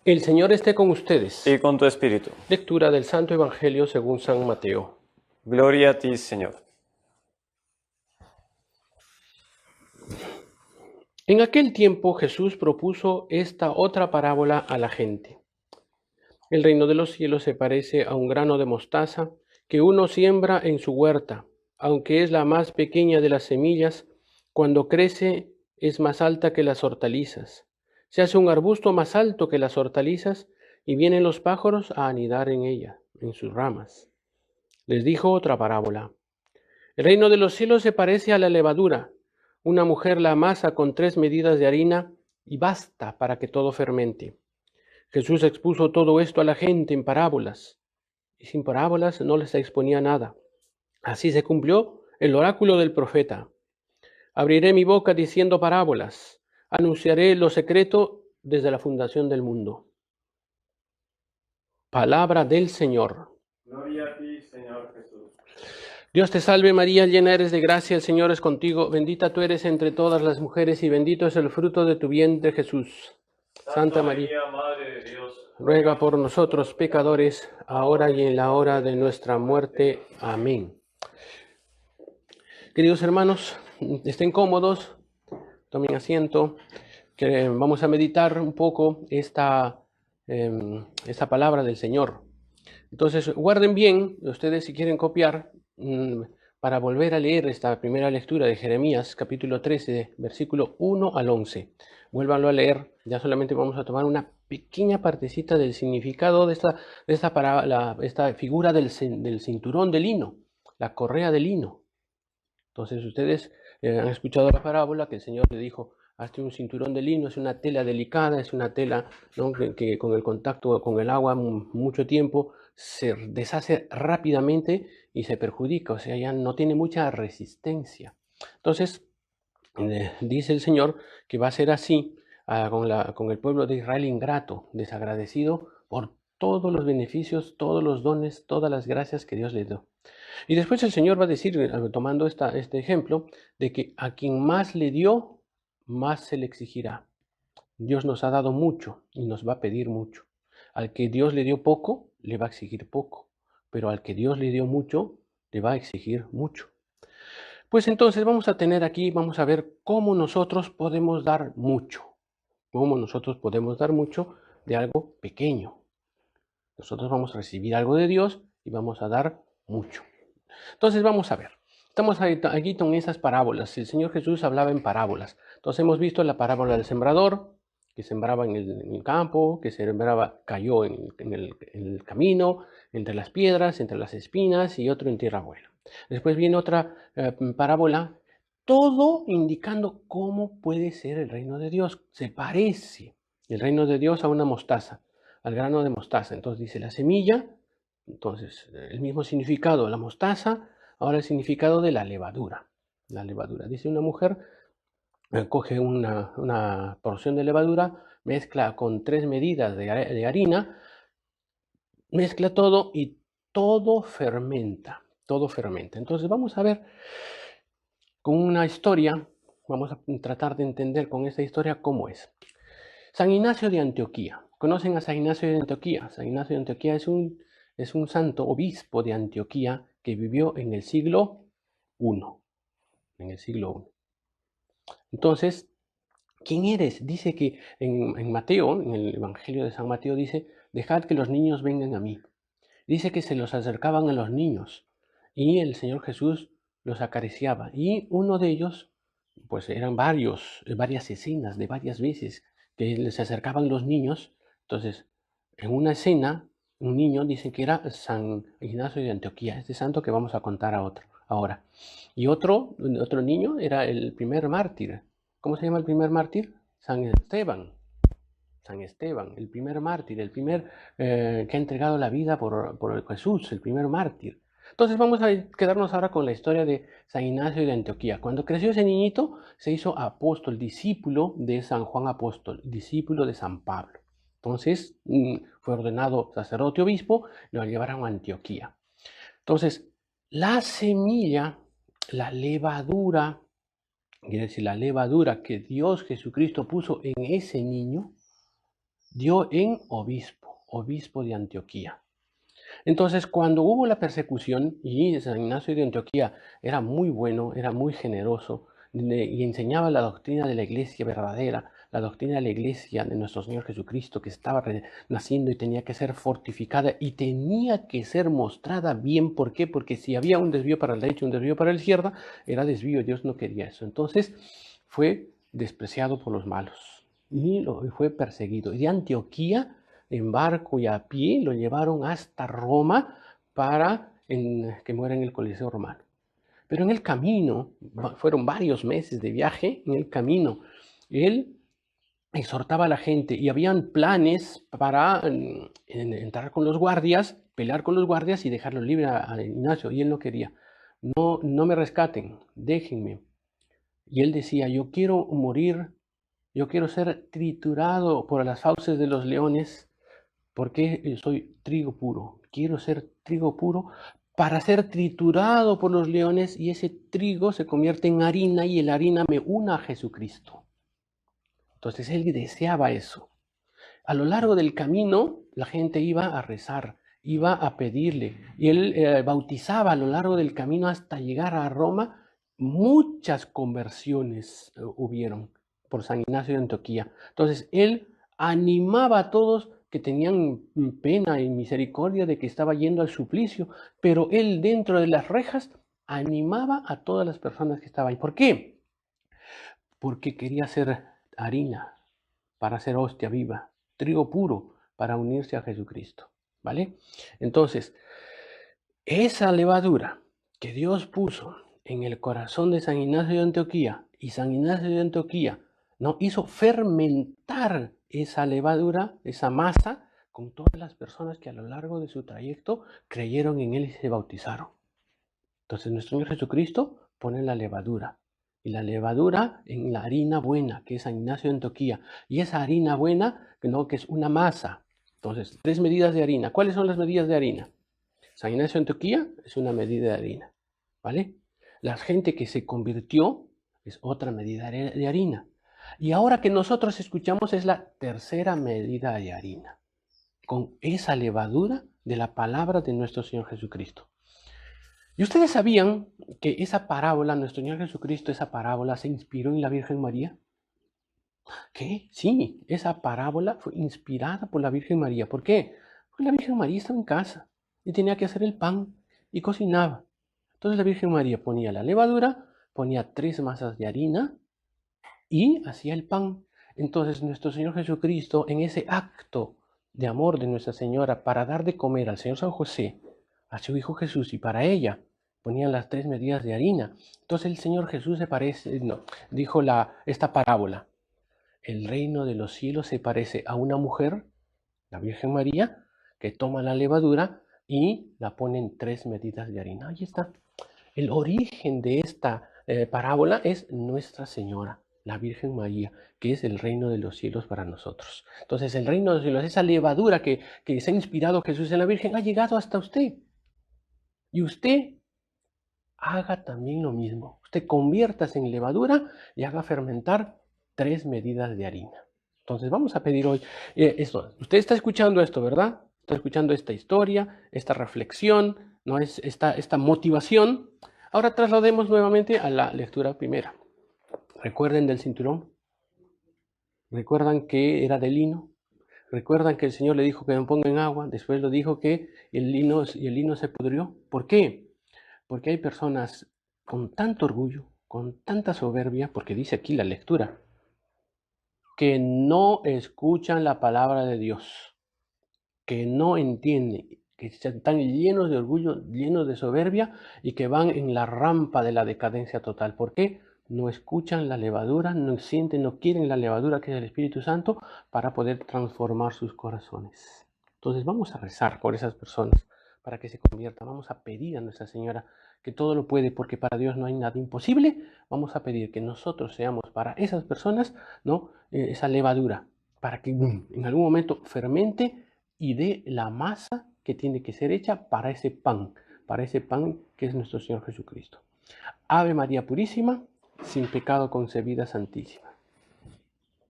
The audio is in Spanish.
El Señor esté con ustedes. y con tu espíritu. Lectura del Santo Evangelio según San Mateo. Gloria a ti, Señor. En aquel tiempo Jesús propuso esta otra parábola a la gente. El reino de los cielos se parece a un grano de mostaza que uno siembra en su huerta. Aunque es la más pequeña de las semillas, cuando crece es más alta que las hortalizas. Se hace un arbusto más alto que las hortalizas y vienen los pájaros a anidar en ella, en sus ramas. Les dijo otra parábola. El reino de los cielos se parece a la levadura. Una mujer la amasa con 3 medidas de harina y basta para que todo fermente. Jesús expuso todo esto a la gente en parábolas, y sin parábolas no les exponía nada. Así se cumplió el oráculo del profeta. Abriré mi boca diciendo parábolas, anunciaré lo secreto desde la fundación del mundo. Palabra del Señor. Gloria a ti, Señor Jesús. Dios te salve María, llena eres de gracia, el Señor es contigo, bendita tú eres entre todas las mujeres y bendito es el fruto de tu vientre Jesús. Santa María, Madre de Dios, ruega por nosotros pecadores, ahora y en la hora de nuestra muerte. Amén. Queridos hermanos, estén cómodos, tomen asiento, que vamos a meditar un poco esta palabra del Señor. Entonces, guarden bien, ustedes si quieren copiar, para volver a leer esta primera lectura de Jeremías, capítulo 13, versículo 1 al 11. Vuélvanlo a leer, ya solamente vamos a tomar una pequeña partecita del significado de esta figura del cinturón de lino, la correa de lino. Entonces ustedes han escuchado la parábola que el Señor le dijo, hazte un cinturón de lino, es una tela delicada, es una tela, ¿no?, que con el contacto con el agua mucho tiempo se deshace rápidamente y se perjudica, o sea, ya no tiene mucha resistencia. Entonces, dice el Señor que va a ser así con el pueblo de Israel ingrato, desagradecido por todos los beneficios, todos los dones, todas las gracias que Dios le dio. Y después el Señor va a decir, tomando este ejemplo, de que a quien más le dio, más se le exigirá. Dios nos ha dado mucho y nos va a pedir mucho. Al que Dios le dio poco, le va a exigir poco. Pero al que Dios le dio mucho, le va a exigir mucho. Pues entonces vamos a tener aquí, vamos a ver cómo nosotros podemos dar mucho. Cómo nosotros podemos dar mucho de algo pequeño. Nosotros vamos a recibir algo de Dios y vamos a dar mucho. Entonces vamos a ver. Estamos aquí con esas parábolas. El Señor Jesús hablaba en parábolas. Entonces hemos visto la parábola del sembrador, que sembraba en el campo, que sembraba, cayó en el camino, entre las piedras, entre las espinas, y otro en tierra buena. Después viene otra parábola, todo indicando cómo puede ser el reino de Dios. Se parece el reino de Dios a una mostaza, al grano de mostaza. Entonces dice la semilla. Entonces, el mismo significado, la mostaza, ahora el significado de la levadura. La levadura. Dice una mujer, coge una porción de levadura, mezcla con 3 medidas de harina, mezcla todo y todo fermenta. Todo fermenta. Entonces vamos a ver con una historia, vamos a tratar de entender con esta historia cómo es. San Ignacio de Antioquía. ¿Conocen a San Ignacio de Antioquía? San Ignacio de Antioquía es un santo obispo de Antioquía que vivió en el siglo I. En el siglo I. Entonces, ¿quién eres? Dice que en Mateo, en el Evangelio de San Mateo, dice, dejad que los niños vengan a mí. Dice que se los acercaban a los niños y el Señor Jesús los acariciaba. Y uno de ellos, pues eran varias escenas de varias veces que les acercaban los niños. Entonces, en una escena, un niño dice que era San Ignacio de Antioquía, este santo que vamos a contar ahora. Y otro niño era el primer mártir. ¿Cómo se llama el primer mártir? San Esteban. San Esteban, el primer mártir, el primer que ha entregado la vida por Jesús, el primer mártir. Entonces vamos a quedarnos ahora con la historia de San Ignacio de Antioquía. Cuando creció ese niñito, se hizo apóstol, discípulo de San Juan Apóstol, discípulo de San Pablo. Entonces fue ordenado sacerdote obispo, lo llevaron a Antioquía. Entonces, la semilla, la levadura, quiere decir la levadura que Dios Jesucristo puso en ese niño, dio en obispo de Antioquía. Entonces, cuando hubo la persecución, y San Ignacio de Antioquía era muy bueno, era muy generoso, y enseñaba la doctrina de la iglesia verdadera, la doctrina de la iglesia de nuestro Señor Jesucristo, que estaba naciendo y tenía que ser fortificada y tenía que ser mostrada bien. ¿Por qué? Porque si había un desvío para la derecha, un desvío para la izquierda, era desvío. Dios no quería eso. Entonces, fue despreciado por los malos y fue perseguido. Y de Antioquía, en barco y a pie, lo llevaron hasta Roma para que muera en el Coliseo Romano. Pero en el camino, fueron varios meses de viaje, en el camino, él exhortaba a la gente y habían planes para entrar con los guardias, pelear con los guardias y dejarlo libre a Ignacio. Y él no quería. No, no me rescaten, déjenme. Y él decía, yo quiero morir, yo quiero ser triturado por las fauces de los leones, porque soy trigo puro. Quiero ser trigo puro para ser triturado por los leones y ese trigo se convierte en harina y la harina me una a Jesucristo. Entonces él deseaba eso. A lo largo del camino la gente iba a rezar, iba a pedirle y él bautizaba a lo largo del camino hasta llegar a Roma. Muchas conversiones hubieron por San Ignacio de Antioquía. Entonces él animaba a todos que tenían pena y misericordia de que estaba yendo al suplicio, pero él dentro de las rejas animaba a todas las personas que estaban ahí. ¿Por qué? Porque quería hacer harina para hacer hostia viva, trigo puro para unirse a Jesucristo, ¿vale? Entonces, esa levadura que Dios puso en el corazón de San Ignacio de Antioquía y San Ignacio de Antioquía no hizo fermentar esa levadura, esa masa, con todas las personas que a lo largo de su trayecto creyeron en él y se bautizaron. Entonces nuestro Señor Jesucristo pone la levadura, y la levadura en la harina buena, que es San Ignacio de Antioquía, y esa harina buena, que es una masa. Entonces, 3 medidas de harina. ¿Cuáles son las medidas de harina? San Ignacio de Antioquía es una medida de harina, ¿vale? La gente que se convirtió es otra medida de harina. Y ahora que nosotros escuchamos es la tercera medida de harina, con esa levadura de la palabra de nuestro Señor Jesucristo. ¿Y ustedes sabían que esa parábola, nuestro Señor Jesucristo, esa parábola se inspiró en la Virgen María? ¿Qué? Sí, esa parábola fue inspirada por la Virgen María. ¿Por qué? Porque la Virgen María estaba en casa y tenía que hacer el pan y cocinaba. Entonces la Virgen María ponía la levadura, ponía 3 masas de harina y hacía el pan. Entonces nuestro Señor Jesucristo, en ese acto de amor de Nuestra Señora para dar de comer al Señor San José, a su Hijo Jesús y para ella, ponían las 3 medidas de harina. Entonces el Señor Jesús dijo esta parábola. El reino de los cielos se parece a una mujer, la Virgen María, que toma la levadura y la pone en 3 medidas de harina. Ahí está. El origen de esta parábola es Nuestra Señora, la Virgen María, que es el reino de los cielos para nosotros. Entonces el reino de los cielos, esa levadura que se ha inspirado Jesús en la Virgen, ha llegado hasta usted. Y usted haga también lo mismo. Usted conviértase en levadura y haga fermentar 3 medidas de harina. Entonces vamos a pedir hoy esto. Usted está escuchando esto, ¿verdad? Está escuchando esta historia, esta reflexión, ¿no? esta motivación. Ahora traslademos nuevamente a la lectura primera. ¿Recuerden del cinturón? ¿Recuerdan que era de lino? ¿Recuerdan que el Señor le dijo que me ponga en agua? Después lo dijo que el lino se pudrió. ¿Por qué? Porque hay personas con tanto orgullo, con tanta soberbia, porque dice aquí la lectura, que no escuchan la palabra de Dios, que no entienden, que están llenos de orgullo, llenos de soberbia y que van en la rampa de la decadencia total. ¿Por qué? No escuchan la levadura, no sienten, no quieren la levadura que es el Espíritu Santo para poder transformar sus corazones. Entonces vamos a rezar por esas personas para que se conviertan. Vamos a pedir a Nuestra Señora que todo lo puede, porque para Dios no hay nada imposible. Vamos a pedir que nosotros seamos para esas personas, ¿no? Esa levadura, para que en algún momento fermente y dé la masa que tiene que ser hecha para ese pan que es nuestro Señor Jesucristo. Ave María Purísima, sin pecado concebida, Santísima.